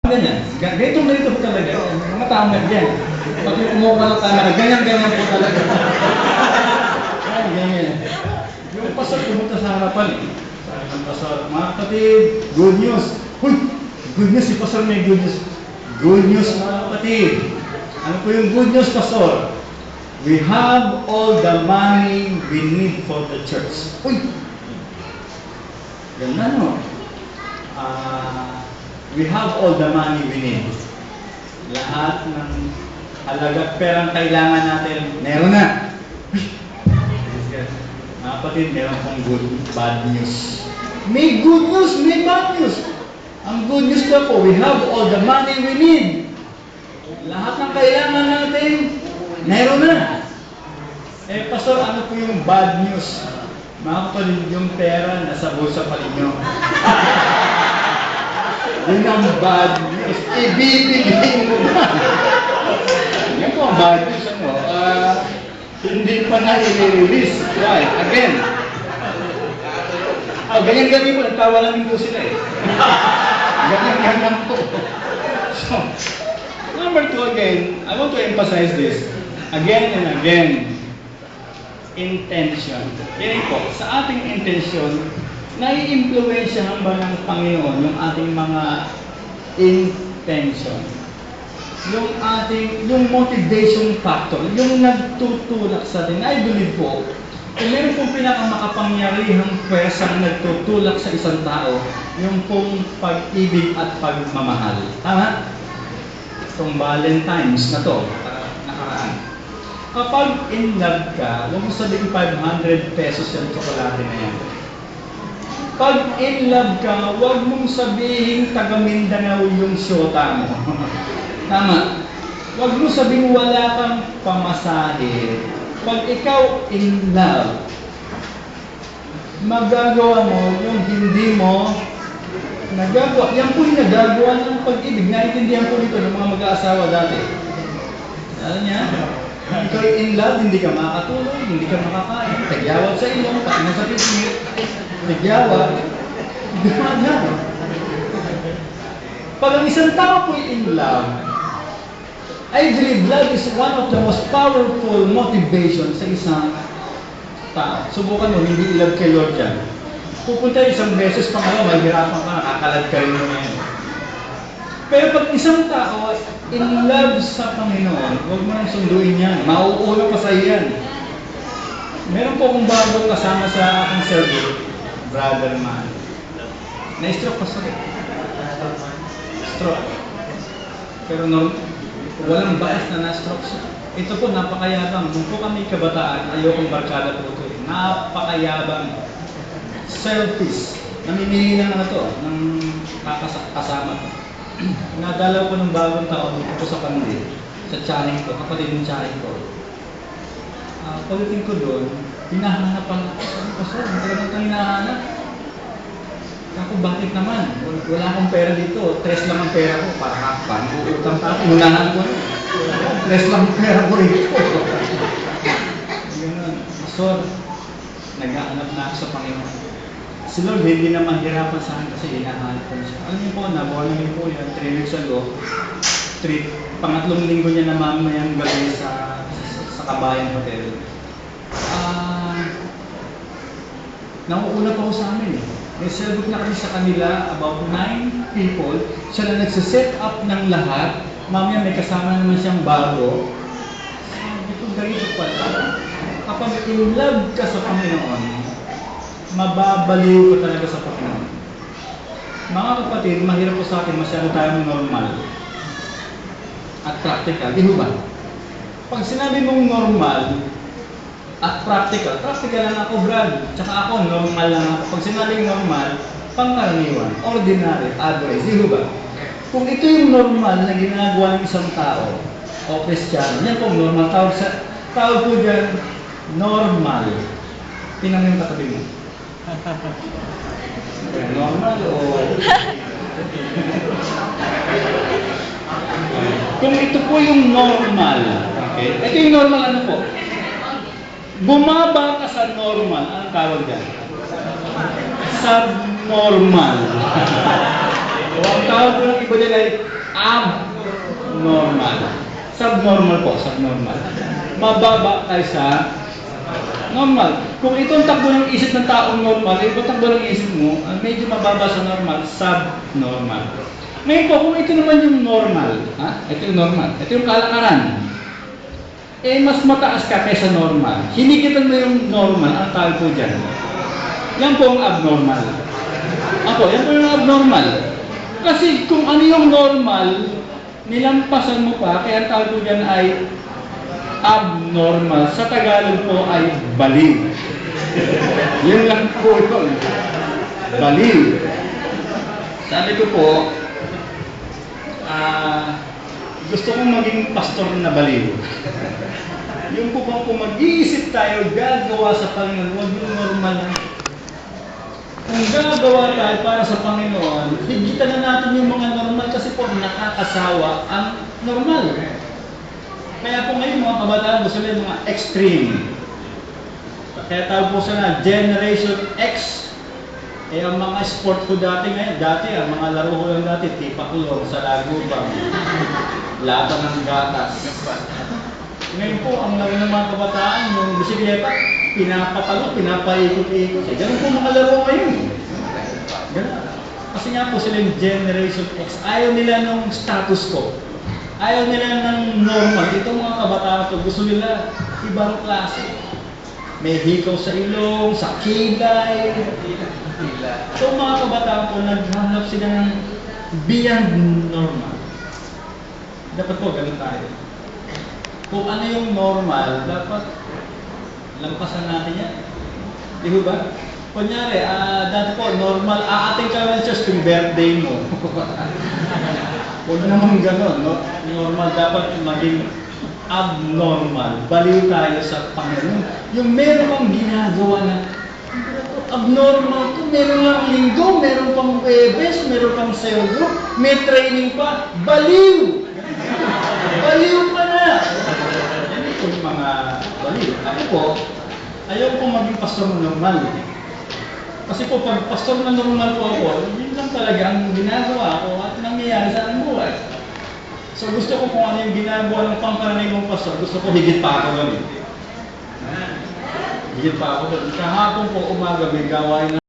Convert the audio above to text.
Ganyan. Ganito po talaga. Mga tama yan. Pag kumuha ng tama, ganyan po talaga. Ay, ganyan. Yung pastor pumunta sa harapan eh. Sabi ng pastor, mga kapatid, good news. Huy! Good news, si pastor may good news. Good news mga kapatid. Ano po yung good news, pastor? We have all the money we need for the church. Uy! Ganda no? We have all the money we need. Lahat ng halaga perang kailangan natin, meron na. Mga kapatid, meron pong bad news. May good news, may bad news. Ang good news na po, we have all the money we need. Lahat ng kailangan natin, meron na. Eh, pastor, ano po yung bad news? Mga kapatid, yung pera nasa bulsa pa ninyo. Yun ang bad news. Ibibigay mo ba? Yan po ang bad news. Hindi pa na i-release. Why? Again. Ganyan-ganyan po. Nagpawalamin po sila eh. Ganyan-ganyan po. So, number 2 again, I want to emphasize this. Again and again. Intention. Yan po. Sa ating intention, nai-impluwensyahan ba ng Panginoon yung ating mga intention? Yung motivation factor, yung nagtutulak sa atin. I believe po, kung meron pong pinakamakapangyarihang pwersang nagtutulak sa isang tao, yung pong pag-ibig at pagmamahal. Tama? Itong Valentine's na to, nakaraan. Kapag in love ka, huwag mo sabihin 500 pesos yung tsokolate na yan. Pag in love ka, huwag mong sabihin taga Mindanao yung syota mo. Tama. Huwag mo sabihin wala kang pamasahe. Pag ikaw in love, magagawa mo yung hindi mo nagagawa. Yan po yung nagagawa ng pag-ibig. Naintindihan po nito ng mga mag-aasawa dati. Alam niya? Ikaw in love, hindi ka makakatulog, hindi ka makakain, tagyawat sa ilong, pati mo sa pisngi, tagyawat, dumadyan. Pag ang isang tao po in love, I believe love is one of the most powerful motivation sa isang tao. Subukan mo, hindi i-love kay Lord yan. Pupunta isang beses pa kayo, mahirapan ka, nakakalad ka rin mo yan. Pero pag isang tao in love sa Panginoon, huwag mo nang sunduin yan. Mauulo pa sa iyan. Meron po akong bagong kasama sa aking service, brother man. Na-stroke pa sa stroke. Pero walang bias na na-stroke siya. Ito po, napakayabang. Kung po kami kabataan, ayokong barkada po ito. Napakayabang. Selfish. Namimili lang na ito ng kasama ko. Nadalaw ko ng bagong taon dito sa Pandi, sa Charing ko, kapatid ng Charing ko. Pagdating ko doon, hinahanapan ako. Pastor, talagang kang hinahanap. Ako, bakit naman? Wala akong pera dito. 3 lang ang pera ko. Para kapan. Utang pa ako. Unahan ko. 3 lang ang pera ko rito. Ganun. Pastor, nag-aanap na ako sa Panginoon. Si Lord, hindi na mahirapan sa akin kasi hinahanap ko siya. Alam niyo po, nabuha namin po yan 3 weeks ago. Pangatlong linggo niya na mamayang gabi sa Kabayan Hotel. Nauuna pa ako sa amin. May cellbook na kami sa kanila, about 9 people. Siya na nagsiset up ng lahat. Mamaya may kasama naman siyang bago. Sabi ko, ganito pala. Kapag in love ka sa Panginoon, mababaliw ko talaga sa Panginoon. Mga kapatid, mahirap po sa atin masyado tayong normal at practical. Di ba? Pag sinabi mong normal at practical lang ako, Brad. Tsaka ako, normal lang ako. Pag sinabing normal, pangkaraniwan, ordinary, average. Di ba? Kung ito yung normal na ginagawa ng isang tao o Kristiyano, yan pong normal. Tawag po dyan, normal. Tingnan mo yung katabi mo. Normal o... Kung ito po yung normal, okay? Ito yung normal ano po? Bumaba ka sa normal, anong tawag dyan? Subnormal. O ang tawag po ng iba nila ay abnormal. Subnormal po, subnormal. Mababa kaysa normal. Kung itong takbo ng isip ng taong normal, itong takbo ng isip mo, medyo mababa sa normal, subnormal. Ngayon po, kung ito naman yung normal, ito yung normal, ito yung kalakaran, mas mataas ka kaysa normal. Hinigitan mo yung normal, ang tawag po dyan. Yan po ang abnormal. Yan po yung abnormal. Kasi kung ano yung normal, nilampasan mo pa, kaya ang tawag po dyan ay abnormal. Sa Tagalog po ay baliw. Yun lang po ito. Baliw. Sabi ko po, gusto kong maging pastor na baliw. Yung po bang kung mag-iisip tayo, gagawa sa Panginoon, huwag yung normal lang. Kung gagawa tayo para sa Panginoon, higitan na natin yung mga normal kasi po nakakasawa ang normal. Kaya po ngayon mga kabataan, gusto nila yung mga extreme. Kaya tawag po sana Generation X. Ang mga sport ko dati ngayon, ang mga laro ko lang dati, tipakulong sa lagubang, laban ng gatas. Ngayon po, ang laro ng mga kabataan, yung bisikleta, pinapatalo, pinapaikot-ikot. Ganun po mga laro ngayon. Ganun. Kasi nga po sila yung Generation X. Ayaw nila ng status quo. Ayaw nila ng normal. Itong mga kabataan to, gusto nila ibang klase. May hikaw sa ilong, sa kilay. So mga kabataan po, naghahanap sila ng beyond normal. Dapat po, ganun tayo. Kung ano yung normal, dapat lampasan natin yan. Di ba? Kunyari, dati po, normal, aating ka naman just yung birthday mo. Huwag naman gano'n, no? Normal, dapat maging abnormal. Baliw tayo sa Panginoon. Yung meron kang ginagawa na abnormal ko, meron lang linggo, meron pang Webes, meron pang cell group, may training pa, baliw! Baliw pa na! Yan ito yung mga baliw. Ako po, ayaw ko maging pastor na normal. Kasi po, pag pastor na normal po ako, yun lang talaga ang ginagawa ko at nangyayari sa aking buhay. So gusto ko kung ano yung ginagawa ng pangkaraniwang pastor, gusto ko higit pa ako gawin. Higit pa ako doon. Kahapon po umaga may gawain